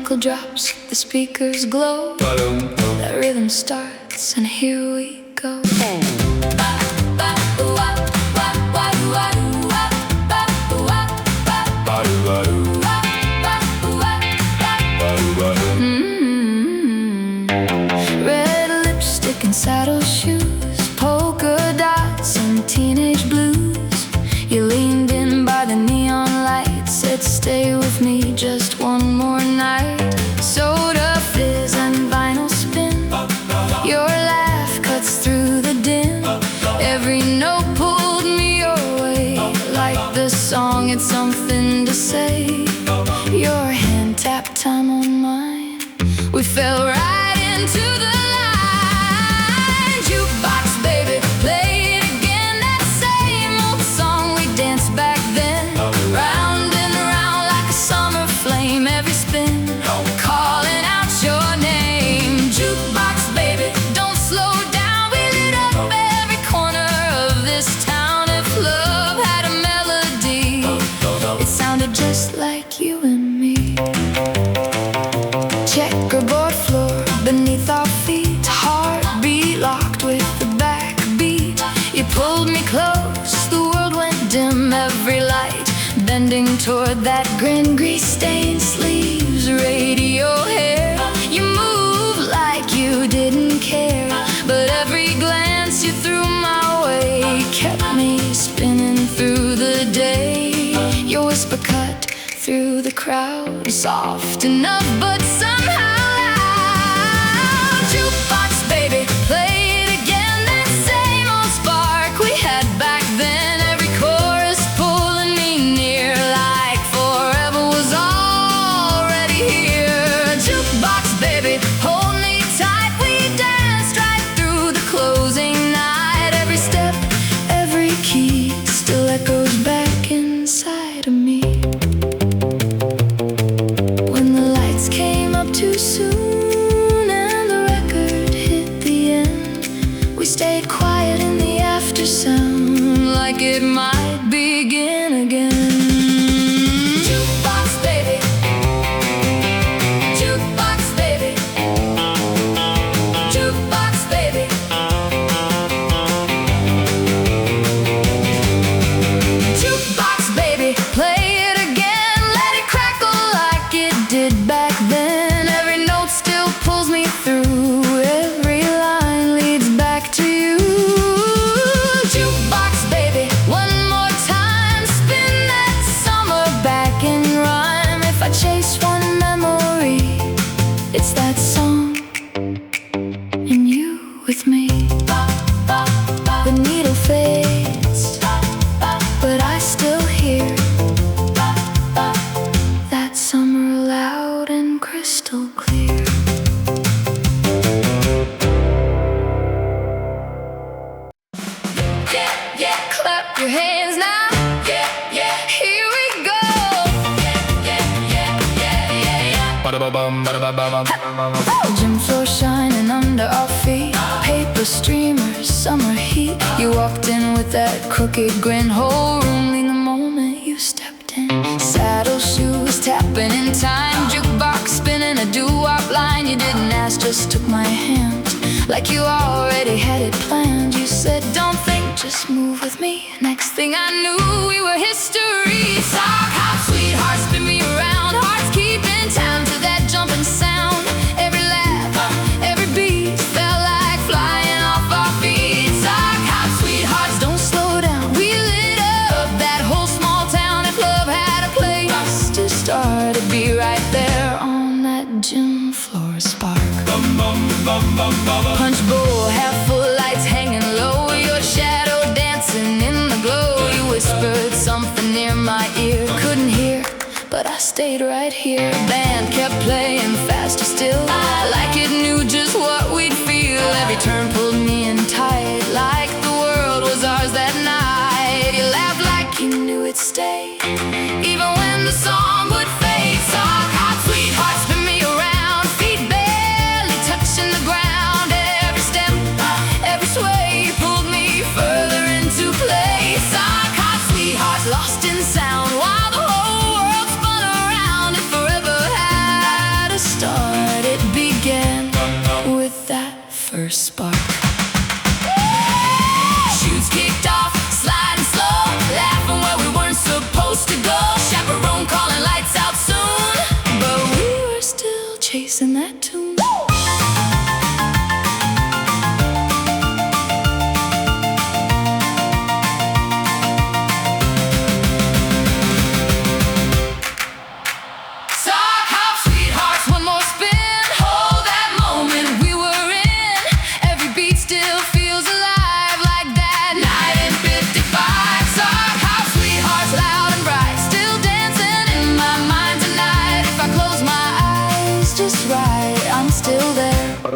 nickel drops, the speakers glow. That rhythm starts and here we go. Red lipstick and saddle shoes, polka dots and teenage blues. You leaned in by the neon light, said stay with me just one more night. Soda fizz and vinyl spin, your laugh cuts through the din. Every note pulled me your way, like the song had something to say. Your hand tapped time on mine, we fell right into the line. Jukebox baby, play it again, that same old song we danced back then. Round and round like a summer flame, every spin calling out your name. Jukebox baby, don't slow down, we lit up every corner of this town. If love had a melody, it sounded just like you and me. Checkerboard floor beneath our feet, heartbeat locked with the backbeat. You pulled me close, the world went dim, every light bending toward that grin. Grease-stained sleeves, radio hair, you moved like you didn't care. But every glance you threw my way kept me spinning through the day. Your whisper cut through the crowd, soft enough but somehow loud. Jukebox baby, play it again, that same old spark we had back then. Every chorus pulling me near, like forever was already here. Jukebox baby, hold me tight, we danced right through the closing night. Every step, every key still echoes back inside of me. Too soon and the record hit the end, we stayed quiet in the after sound, like it might begin again. Jukebox baby, jukebox baby, jukebox baby. Jukebox baby, play it again, let it crackle like it did back then. Still pulls me through, every line leads back to you. Jukebox baby, one more time, spin that summer back in rhyme. If I chase one memory, it's that song and you with me. The needle fades, but I still hear that summer loud and crystal clear. Clap your hands now. Yeah, yeah. Here we go. Gym floor shining under our feet, paper streamers, summer heat. You walked in with that crooked grin, whole room leaned the moment you stepped in. Saddle shoes tapping in time, jukebox spinning a doo-wop line. You didn't ask, just took my hand, like you already had it planned. You said, don't think, just move with me. Next thing I knew, we were history. Sock hop, sweetheart, spin me around. Hearts keeping time to that jumping sound. Every laugh, every beat felt like flying off our feet. Sock hop, sweethearts, don't slow down. We lit up that whole small town. If love had a place to start, it'd be right there on that gym floor spark. Punch bowl, half full, lights hanging low, your shadow dancing in the glow. You whispered something near my ear, couldn't hear, but I stayed right here. Band kept playing faster still, like it knew just what we'd feel. Every turn pulled me in tight, like the world was ours that night. You laughed like you knew it'd stay, even when the song would fade. Sock hop, sweetheart, spin me around, feet barely touching the ground. Every step, every sway pulled me further into place. Sock hop, sweetheart, lost in sound, while the whole world spun around. It forever had a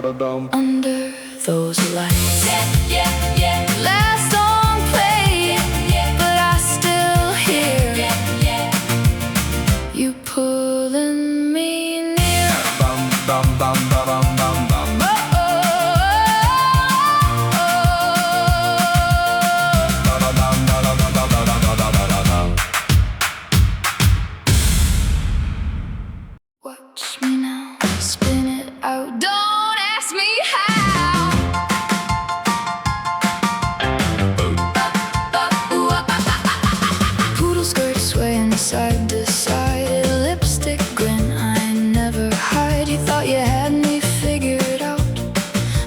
under those lights. Last song played, but I still hear you pulling me near. Watch me now, spin it out. Don't ask me how. Poodle skirt swaying side to side, lipstick grin I never hide. You thought you had me figured out,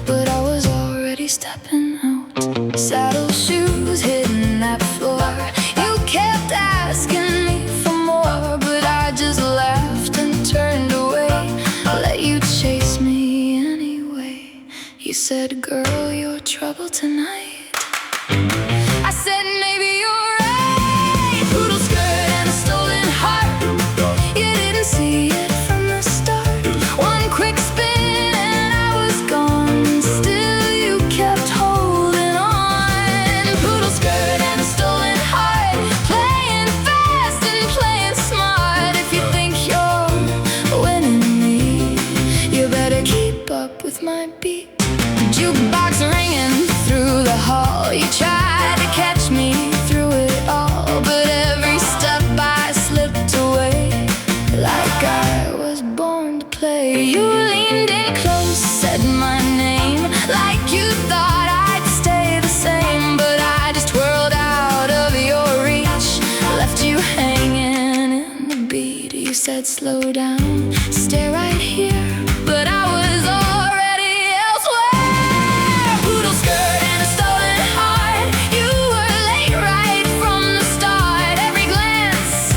but I was already stepping out. Saddle shoes hitting that floor. You kept asking me for more, but I just laughed and turned away. Let you chase me anyway. You said, girl, you're trouble tonight. I said, maybe you're right. Poodle skirt and a stolen heart. You didn't see it from the start. One quick spin and I was gone. Still you kept holding on. Poodle skirt and a stolen heart. Playing fast and playing smart. If you think you're winning me, you better keep up with my beat. Jukebox ringing through the hall. You tried to catch me through it all, but every step I slipped away like I was born to play. You leaned in close, said my name like you thought I'd stay the same, but I just twirled out of your reach, left you hanging in the beat. You said, slow down, stay right here, but I was already elsewhere. Poodle skirt and a stolen heart. You were late right from the start. Every glance,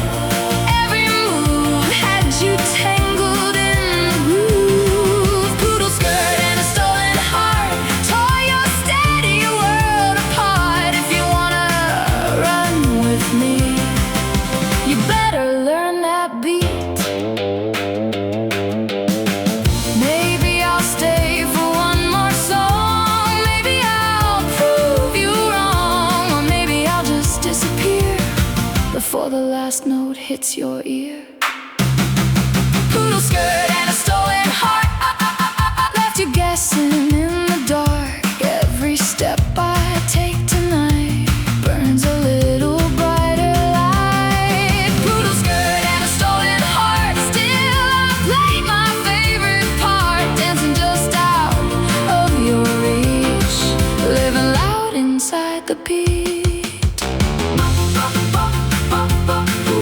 every move had you tangled in the groove. Poodle skirt and a stolen heart tore your steady world apart. If you wanna run with me, you better learn that beat. Maybe I'll stay for one more song. Maybe I'll prove you wrong, or maybe I'll just disappear before the last note hits your ear. Poodle skirt and a stolen heart left you guessing in the dark. Every step I take tonight burns a little brighter light. Poodle skirt and a stolen heart. Still I play my favorite part, dancing just out of your reach, living loud inside the beat.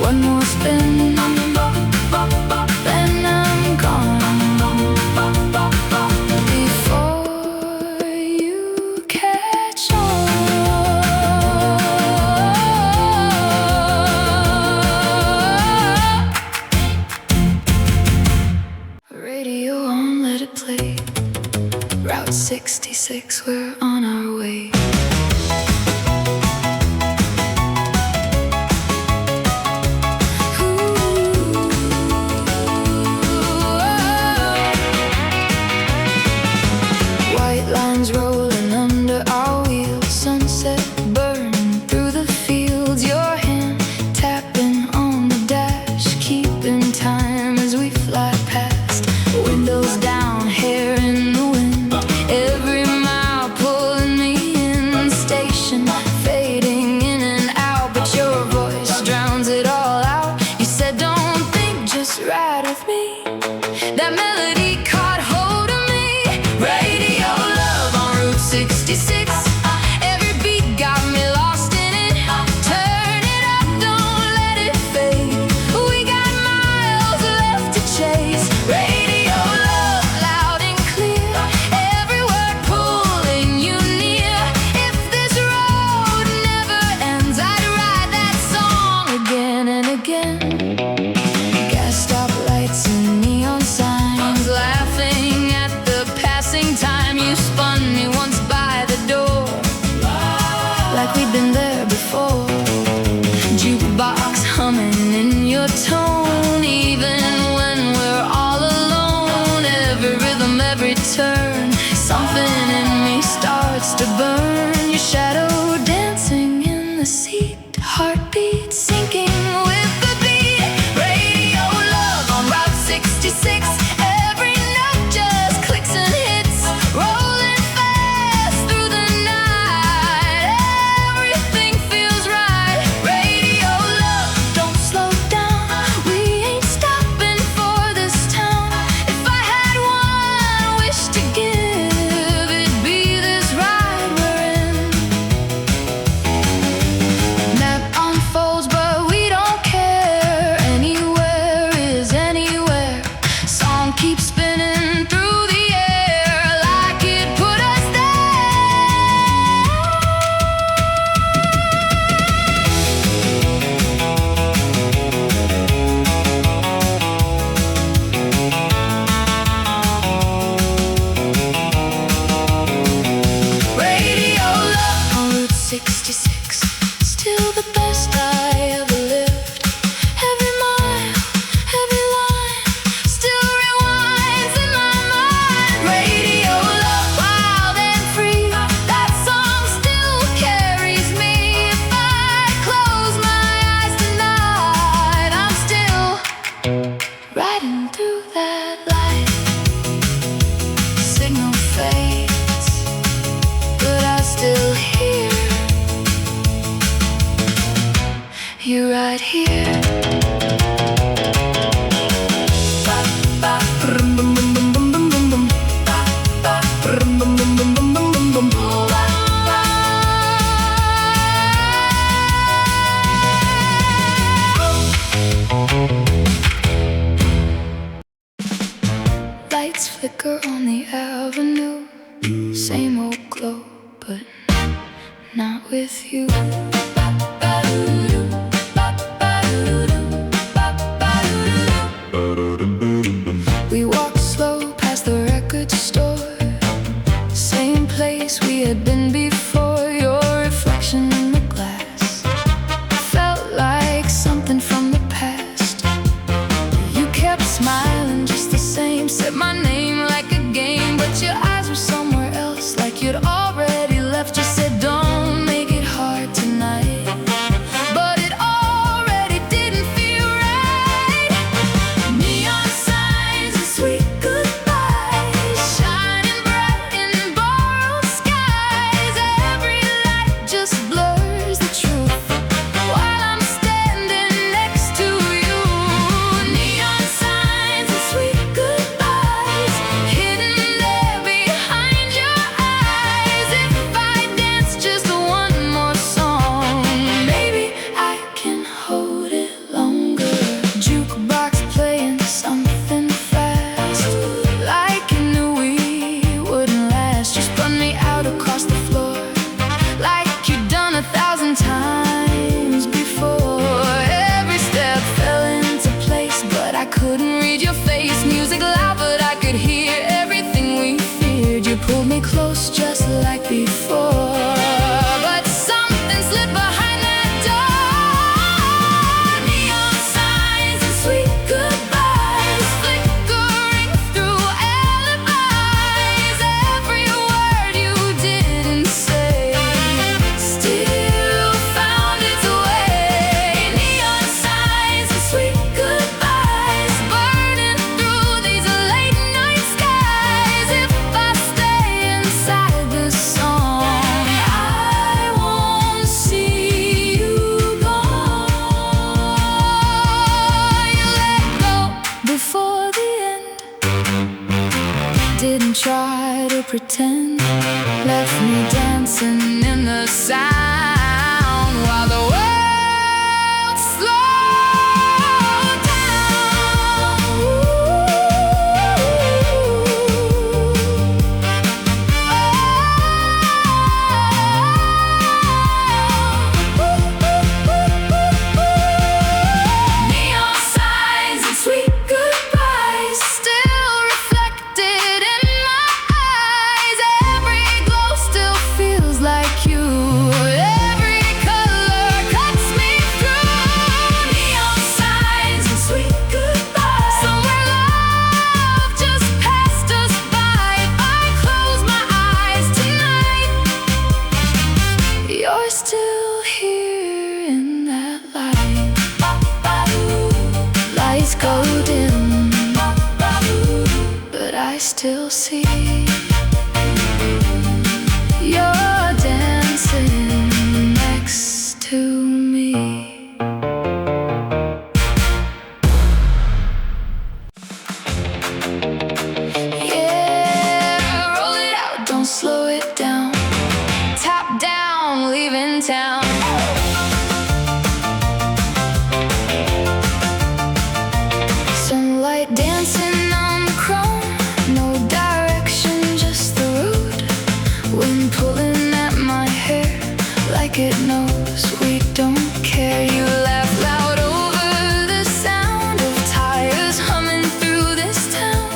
One more spin, then I'm gone before you catch on. Radio on, let it play. Route 66, we're on our way. White lines rolling under our wheels, sunset burning through the fields. Your hand tapping on the dash, keeping time as we fly past. Windows down, hair in the wind, every mile pulling me in. Station fading in and out, but your voice drowns it all out. You said, don't think, just ride with me. That melody caught hold of me. Radio love on Route 66. Every beat got me lost in it. Turn it up, don't let it fade. We got miles left to chase. Radio love, loud and clear. Every word pulling you near. If this road never ends, I'd ride that song again and again. Gas stoplights and neon signs, laughing at the passing time. You spun me once by the door, heartbeat sinking with the beat. Radio love on Route 66. Every note just clicks and hits, rolling fast through the night. Everything feels right. Radio love, don't slow down. We ain't stopping for this town. If I had one wish to give, it'd be this ride we're in. Map unfolds, but we don't care. Anywhere is anywhere. Song keeps spinning through the air like it put us Radio love on Route 66, still the best I ever lived. Every mile, every line, still rewinds in my mind. Radio love, wild and free, that song still carries me. If I close my eyes tonight, I'm still riding through that light. Signal fades, but I still hear you right here. Ba, ba, brum, bum, bum, bum, bum, bum, bum, bum. Ba, ba, brum, bum, bum, bum, bum, bum, bum, bum. Ba, ba. Lights flicker on the avenue, same old glow, but not with you. We walked slow past the record store, same place we had been before. Your reflection in the glass felt like something from the past. You kept smiling just the same, said my name like a game, but your eyes were somewhere else, like you'd already left. You said don't make it hard tonight, but it already didn't feel right. Neon signs and sweet goodbyes, shining bright in borrowed skies. Every light just blurs the truth while I'm standing next to you. Neon signs and sweet goodbyes, hidden there behind your eyes. If I dance just one more song, maybe I can hold it longer. Jukebox playing something fast, like you knew we wouldn't last. You spun me out across the floor, like you'd done 1,000 times before. Every step fell into place, but I couldn't read your face. Music loud, but I could hear everything we feared. You pulled me close just like before, but something slid behind that door. Neon signs and sweet goodbyes, flickering through alibis. Every word you didn't say still found its way. Neon signs and sweet goodbyes, burning through these late night skies. If I stay inside this song, I won't see you gone. You let go before the end, didn't try to pretend, left me dancing in the sound while the world slowed down. Neon signs and sweet goodbyes, still reflected in my eyes. Every glow still feels like you. still see you're dancing next to me. Yeah, roll it out, don't slow it down. Top down, leaving town. Sunlight dancing on the chrome, no direction, just the road. Wind pulling at my hair like it knows we don't care. You laugh loud over the sound of tires humming through this town.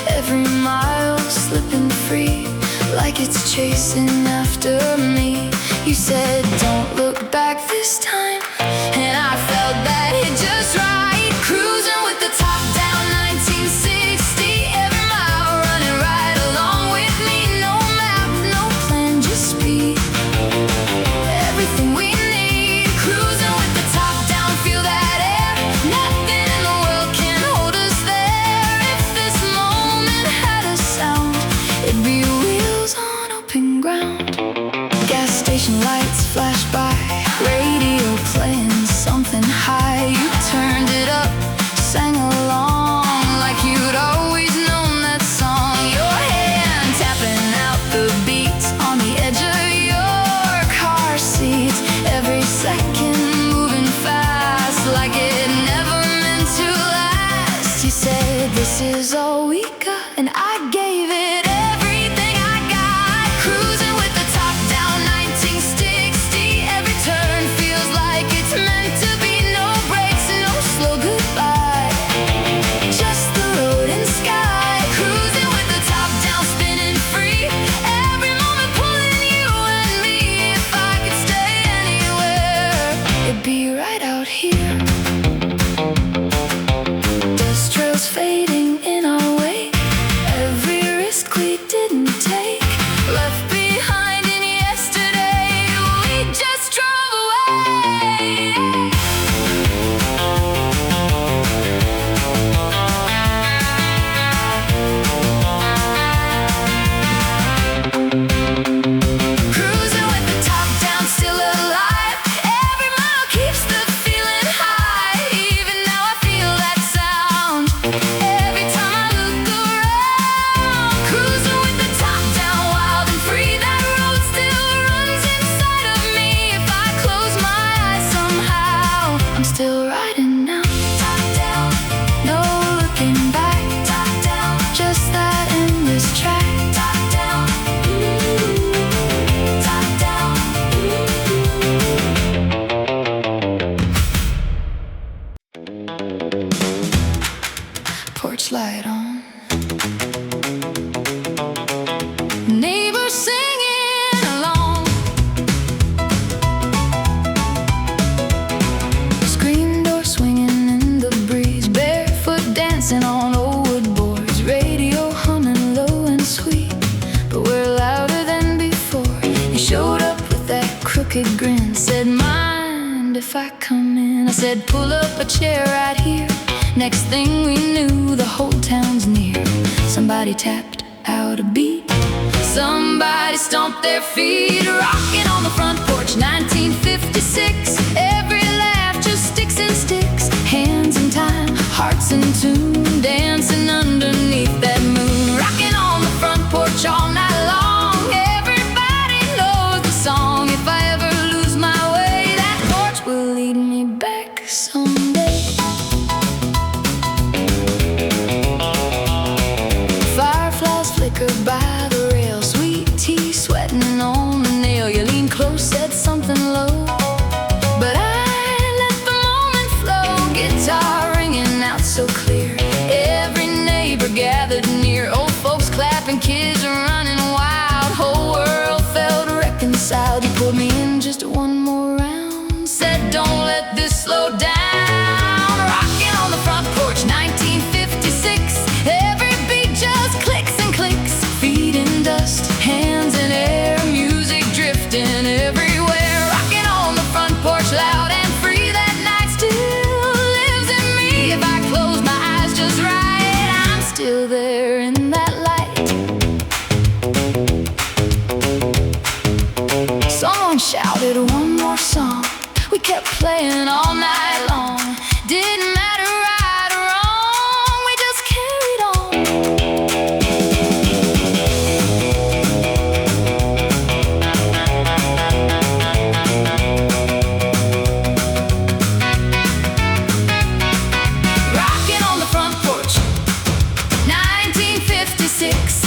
Every mile slipping free like it's chasing after me. You said don't look back this time, and I felt that hit just right. Cruising with the top down, 1960. Every mile running right along with me. No map, no plan, just speed. Everything we need. Cruising with the top down, feel that air. Nothing in the world can hold us there. If this moment had a sound, it'd be wheels on open ground. Gas station lights flash by, radio playing something high. You turned it up, sang along like you'd always known that song. Your hand tapping out the beats on the edge of your car seat. Every second moving fast like it never meant to last. You said this is all we got, and I gave it everything I got. Cruising with the top down, 1960. Every turn feels like it's meant to be. No brakes, no slow goodbye, just the road and sky. Cruising with the top down, spinning free. Every moment pulling you and me. If I could stay anywhere, it'd be right out here. Dust trails fading in our wake. Every risk we didn't take, left behind in yesterday. We just drove away. Cruising with the top down, still alive. Every mile keeps the feeling high. Even now I feel that sound every time I look around. Cruising with the top down, wild and free. That road still runs inside of me. If I close my eyes somehow, I'm still riding now. Top down, no looking back. Top down, just that endless track. Top down, top down. Porch light on. Neighbors singing along. Screen door swinging in the breeze. Barefoot dancing on old wood boards. Radio humming low and sweet, but we're louder than before. You showed up with that crooked grin. Said, mind if I come in? I said, pull up a chair right here. Next thing we knew, the whole town's near. Somebody tapped out a beat. Somebody stomped their feet. Rocking on the front porch, 1956. Every laugh just sticks and sticks. Hands in time, hearts in tune. Dancing underneath that moon. Rocking on the front porch all night long. Everybody knows the song. If I ever lose my way, that porch will lead me back someday. Fireflies flicker by the rail. Sweet tea sweating on the nail. You lean close, said something low, but I let the moment flow. Guitar ringing out so clear. Every neighbor gathered near. Old folks clapping, kids running wild. Whole world felt reconciled. You pulled me in just one more round. Said don't let this slow down. Rocking on the front porch, 1956. Every beat just clicks and clicks. Feet kept playing all night long. Didn't matter right or wrong, we just carried on. Rocking on the front porch, 1956.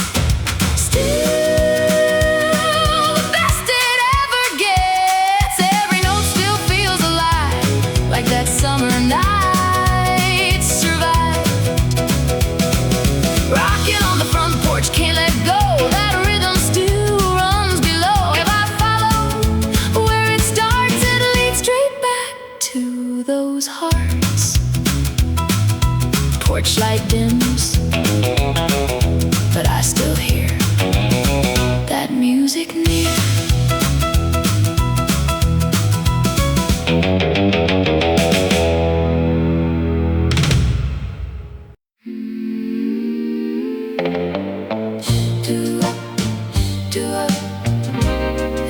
Summer nights survive. Rocking on the front porch, can't let go. That rhythm still runs below. If I follow where it starts, it leads straight back to those hearts. Porch light dims, but I still hear that music near.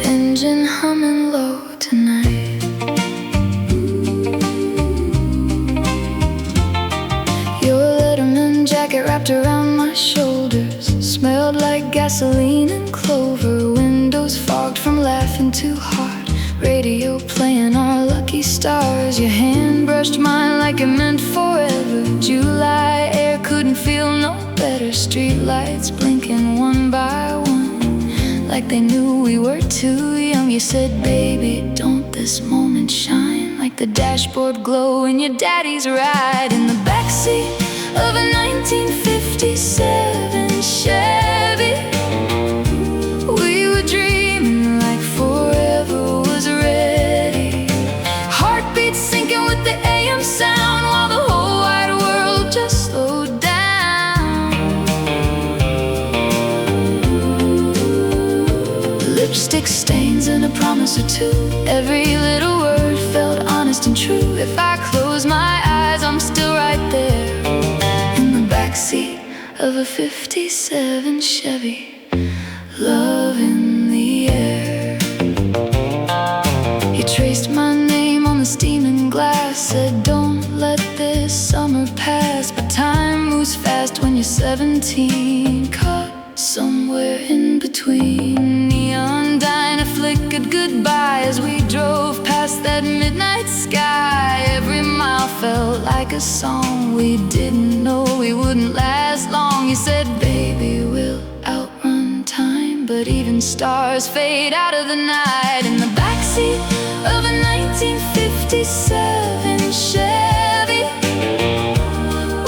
Engine humming low tonight. Your Letterman jacket wrapped around my shoulders smelled like gasoline and clover. Windows fogged from laughing too hard. Radio playing our lucky stars. Your hand brushed mine like it meant forever. July air couldn't feel no better. Street lights blinking one by one, like they knew we were too young. You said, baby, don't this moment shine like the dashboard glow in your daddy's ride? In the backseat of a 1957 Chevy, we were dreaming like forever was ready. Heartbeats sinking with the AM sound, while the whole wide world just slowed down. Lipstick stains and a promise or two. Every little word felt honest and true. If I close my eyes, I'm still right there in the backseat of a 57 Chevy. Love in the air. He traced my name on the steaming glass, said don't let this summer pass. But time moves fast when you're 17, caught somewhere in between. Neon diner flickered goodbye as we drove past that midnight sky. Every mile felt like a song. We didn't know we wouldn't last long. You said, baby, we'll outrun time, but even stars fade out of the night. In the backseat of a 1957 Chevy,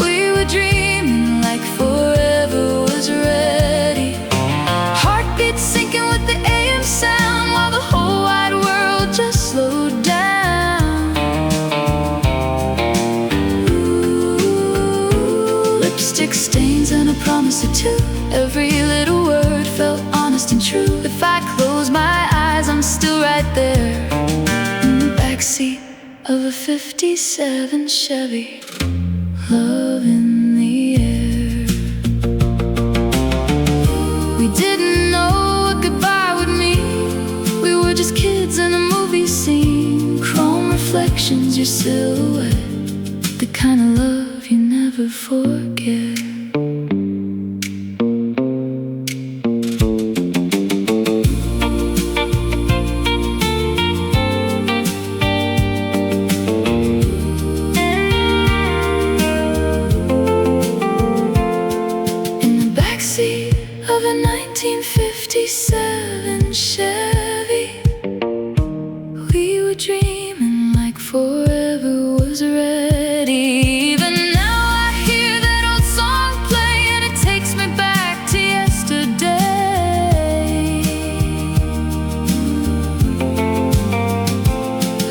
we were dreaming like forever was ready. Heartbeats sinking with the AM sound, while the whole wide world just slowed down. Ooh, lipstick stains and a promise or two. Every little word felt honest and true. If I close my eyes, I'm still right there in the backseat of a 57 Chevy. Love in the air. We didn't know what goodbye would mean. We were just kids in a movie scene. Chrome reflections, your silhouette, the kind of love you never forget. Of a 1957 Chevy, we were dreaming like forever was ready. Even now I hear that old song play, and it takes me back to yesterday.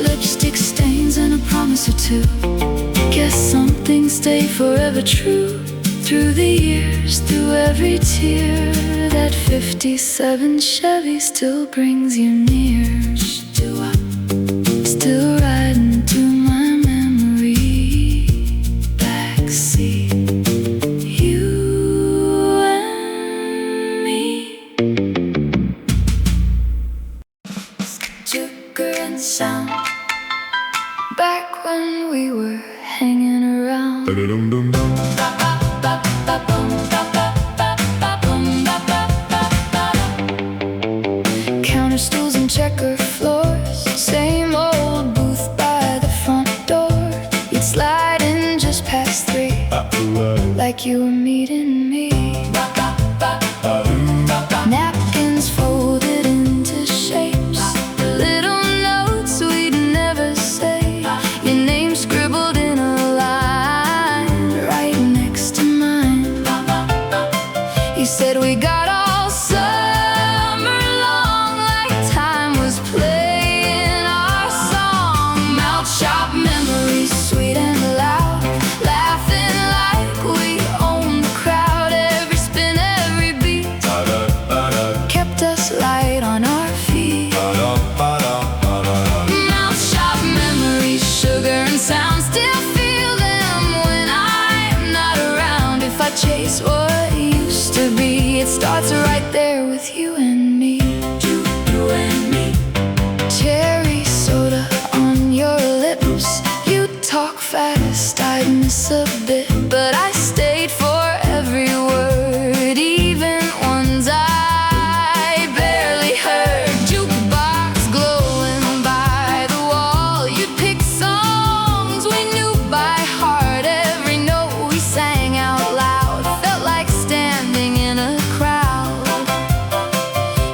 Lipstick stains and a promise or two. Guess some things stay forever true. Through the years, through every tear, that 57 Chevy still brings you near. Still riding to my memory backseat, you and me. Sugar and sound, meeting me. Napkins folded into shapes, little notes we'd never say, your name scribbled in a line right next to mine. You said we got all summer long, like time was playing our song. Mouth sharp memories, sweet and loud, laughing like we owned the crowd. Every spin, every beat kept us light on our feet. Mouth sharp memories, sugar and sound, still feel them when I'm not around. If I chase what used to be, it starts right there with you and me. You and me. Cherry soda on your lips, you talk fast, I'd miss a bit, but I stayed for every word, even ones I barely heard. Jukebox glowing by the wall, you'd pick songs we knew by heart. Every note we sang out loud felt like standing in a crowd.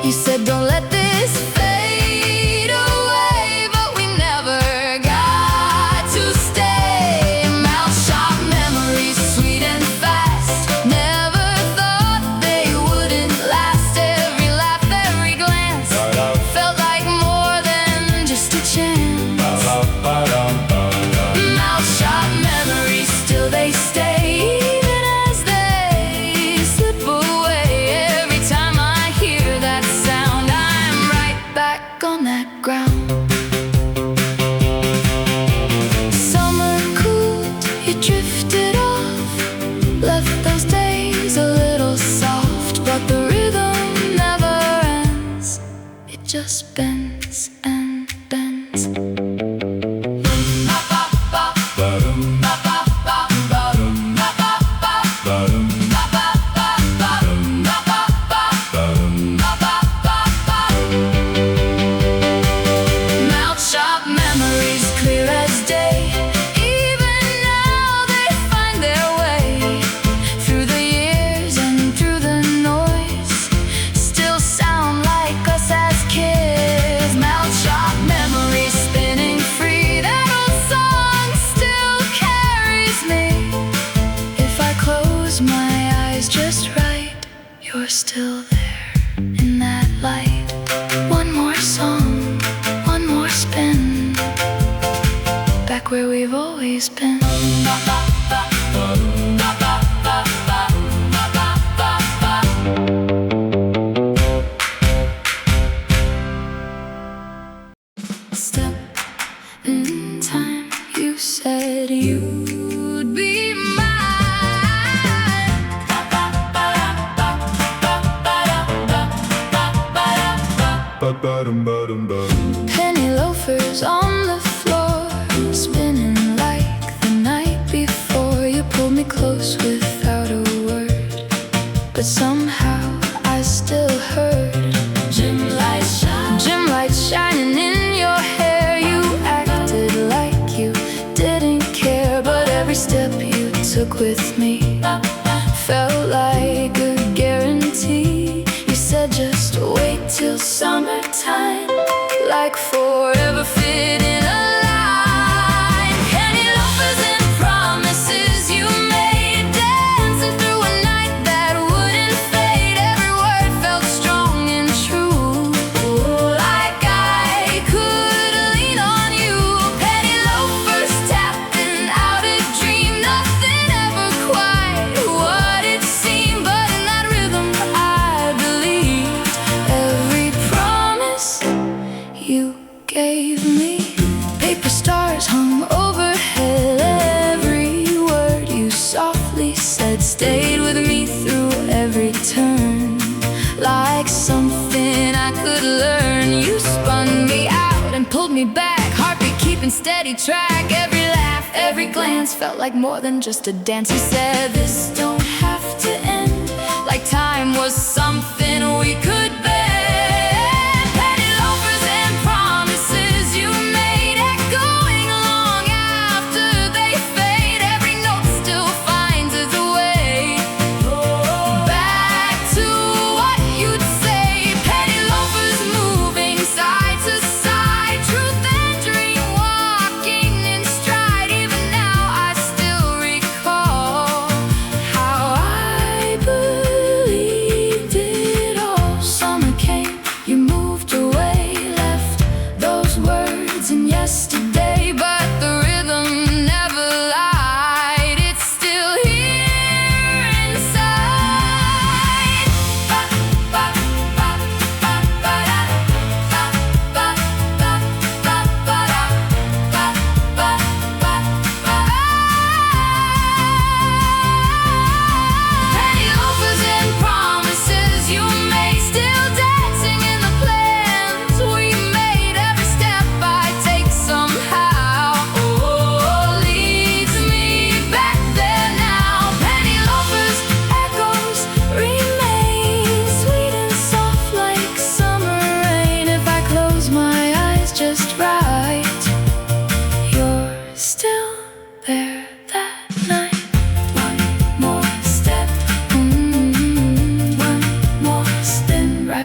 You said don't let this fade away, but we never got to stay. Mouth sharp memories, sweet and fast, never thought they wouldn't last. Every laugh, every glance felt like more than just a chance. Mouth sharp memories, still they stay, even as they slip away. Every time I hear that sound, I'm right back on that ground. Summer cooled, you drifted off, left those days a little soft, but the rhythm never ends, it just bends and bends. Mouth sharp memories, clear as day, even now they find their way through the years and through the noise, still sound like us as kids. Mouth sharp memories, spinning free, that old song still carries me. If I close my eyes just right, you're still there in that light. One more song, one more spin, back where we've always been. Step in time, you said you'd be mine. Penny loafers on the floor, spinning like the night before. You pulled me close without a word, but somehow I still heard gym lights shining in your hair. You acted like you didn't care, but every step you took with me felt like a guarantee. You said just wait till summertime, like forever fit in a line. Penny loafers and promises you made, dancing through a night that wouldn't fade. Every word felt strong and true, like I could lean on you. Penny loafers tapping out a dream, nothing ever quite what it seemed, but in that rhythm I believed. Every promise you gave me, paper stars hung overhead. Every word you softly said stayed with me through every turn, like something I could learn. You spun me out and pulled me back, heartbeat keeping steady track. Every laugh, every glance felt like more than just a dance. You said this don't have to end, like time was something we could bear. Penny loafers and promises you made, echoing long after they fade. Every note still finds its way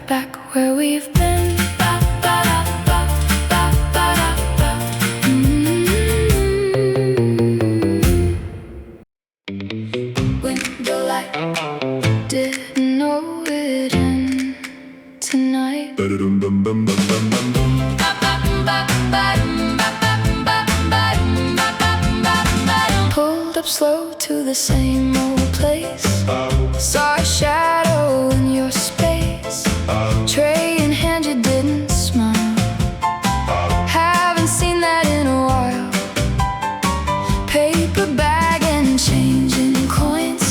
back where we've been. Window light, didn't know it'd end tonight. Pulled up slow to the same old place. Saw a shadow in your space. Tray in hand, you didn't smile. Haven't seen that in a while. Paper bag and change in coins.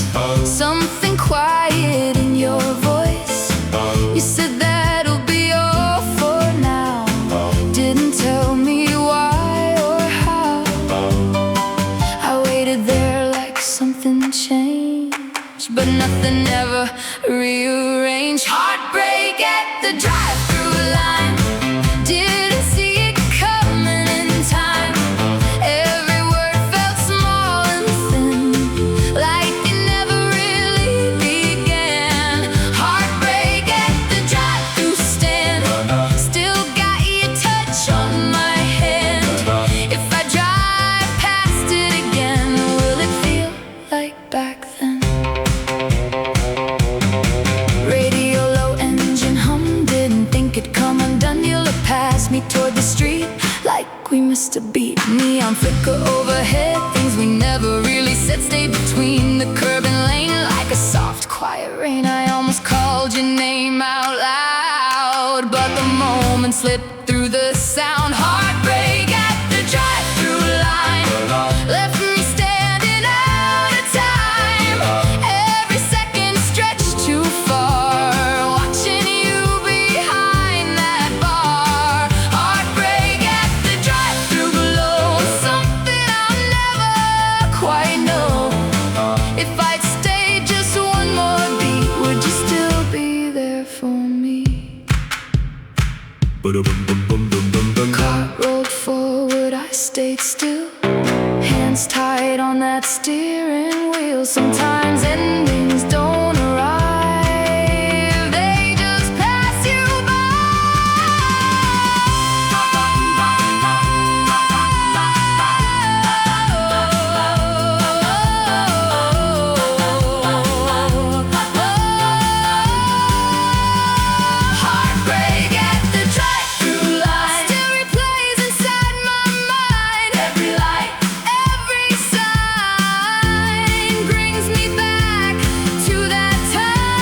Something quiet in your voice. You said that'll be all for now. Didn't tell me why or how. I waited there like something changed, but nothing ever rearranged. Heartbreak at the drive-through line. Didn't see it coming in time. Every word felt small and thin, like it never really began. Heartbreak at the drive-through stand. Still got your touch on my hand. If I drive past it again, will it feel like back then? Radio low, engine hum, didn't think it'd come undone. You look past me toward the street like we missed a beat. Neon flicker overhead, things we never really said stayed between the curb and lane. Like a soft, quiet rain, I almost called your name out loud, but the moment slipped through the sound. Heartbreak at the drive-through line left me standing out of time. Every second stretched too far, watching you behind that bar. Heartbreak at the drive-through below, something I'll never quite know. If I'd stayed just one more beat, would you still be there for me? Car rolled forward, I stayed still, hands tight on that steering wheel. Sometimes endings don't arrive, they just pass you Heartbreak at the drive-through line still replays inside my mind. Every light, every sign brings me back to that time.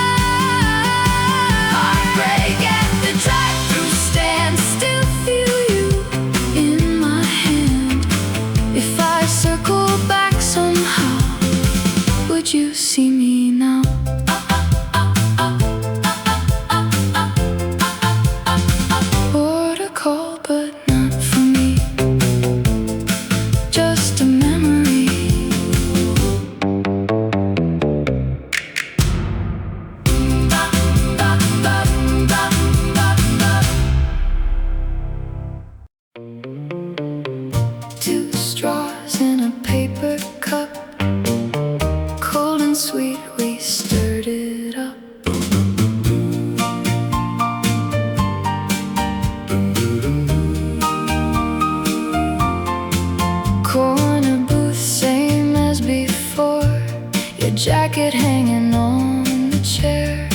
Heartbreak at the drive-through stand, still feel you in my hand. If I circle back somehow, would you see me now? Border call, but not for me. Just a memory. Two straws in a paper cup, cold and sweet, we stirred it up. Corner booth, same as before. Your jacket hanging on the chair.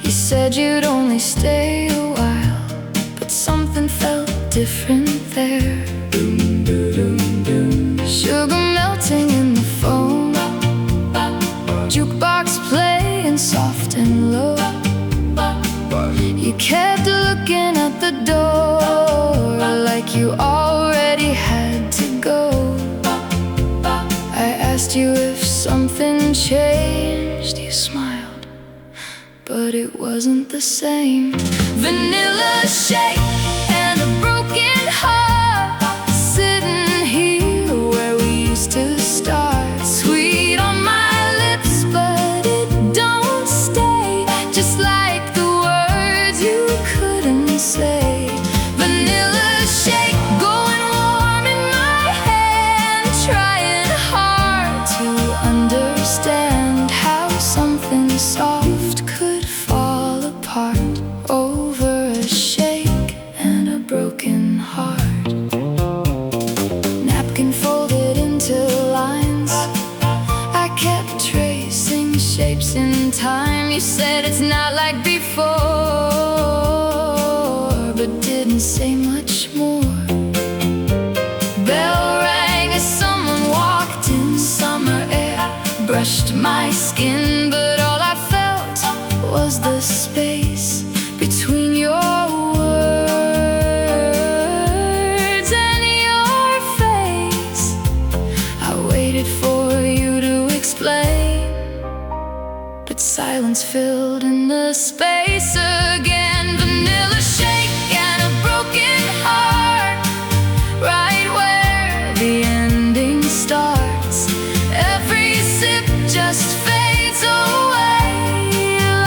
You said you'd only stay a while, but something felt different there. Sugar melting in the foam, jukebox playing soft and low. You kept looking at the door like you already had to go. I asked you if something changed. You smiled, but it wasn't the same. Vanilla shake and a broken heart, sitting here where we used to start. Sweet on my lips, but it don't stay, just like the words you couldn't say. Vanilla shake going warm in my hand, trying hard to understand how something soft could fall apart. in time. You said it's not like before, but didn't say much more. Bell rang as someone walked in. Summer air brushed my skin, but all I felt was the space between your words and your face. I waited for you to explain, but silence filled in the space again. Vanilla shake and a broken heart, right where the ending starts. Every sip just fades away,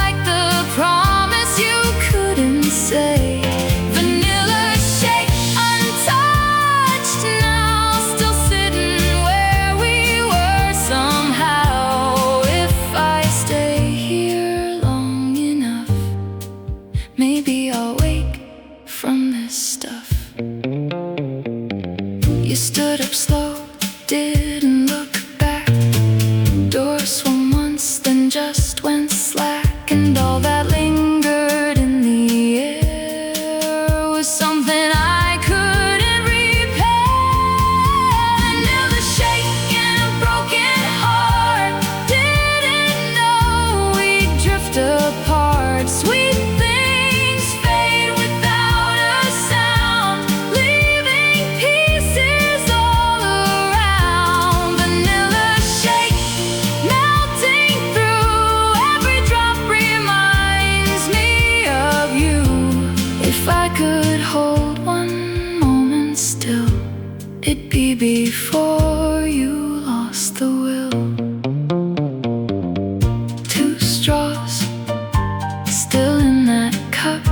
like the promise you couldn't say. Vanilla shake untouched now, still sitting where we were somehow. If I stay here long enough, maybe I'll wake from this stuff. You stood up slow, didn't look back. Door swung once, then just went slack, and all that lingered in the air was something I couldn't repair. Vanilla shake and a broken heart, didn't know we'd drift apart. Sweet things fade without a sound, leaving pieces all around. Vanilla shake melting through, every drop reminds me of you. If I could hold one moment still, it'd be before you lost the will. Two straws still in that cup,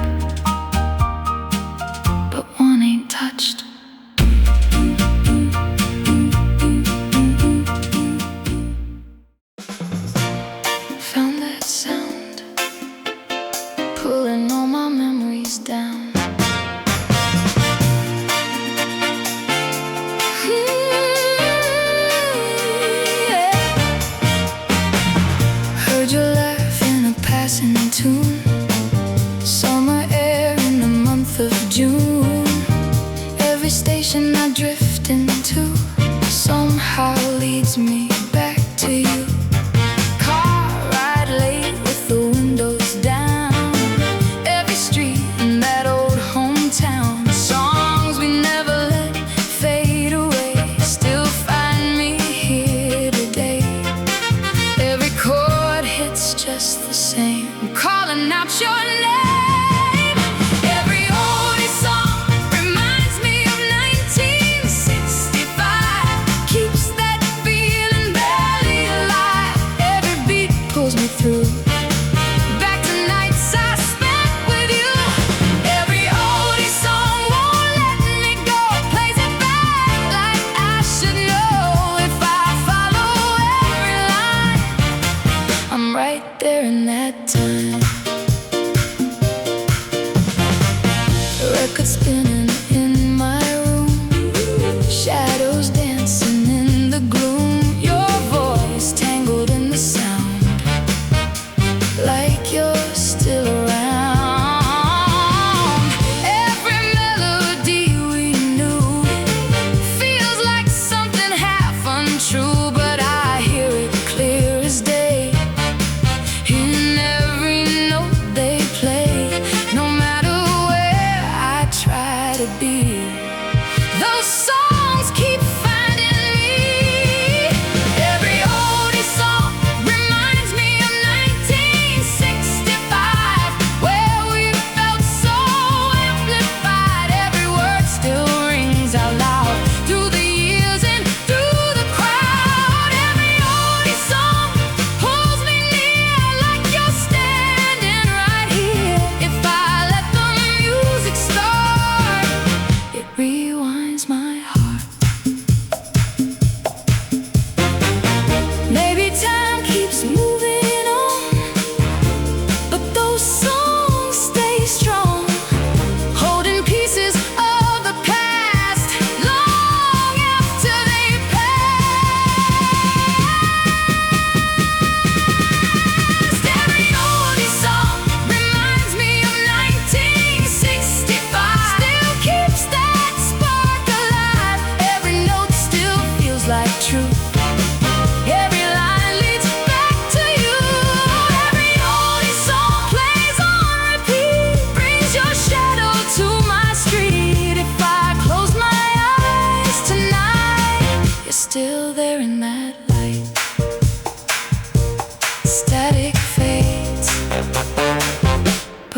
but one ain't touched. Found that sound, pulling all my memories down. Yeah. Heard your laugh in a passing tune, summer air in the month of June. Every station I drift into somehow leads me back to you. Car ride late with the windows down, every street in that old hometown. Songs we never let fade away still find me here today. Every chord hits just the same, I'm calling out your name. Every oldie song reminds me of 1965, keeps that feeling barely alive. Every beat pulls me through, back to nights I spent with you. Every oldie song won't let me go, plays it back like I should know. If I follow every line, I'm right there in that time. Record spinning in my room, shadows dancing in the gloom. Your voice tangled in the sound, like you're still around. Every melody we knew feels like something half untrue, but I hear it clear as day. In every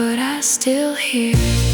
but I still hear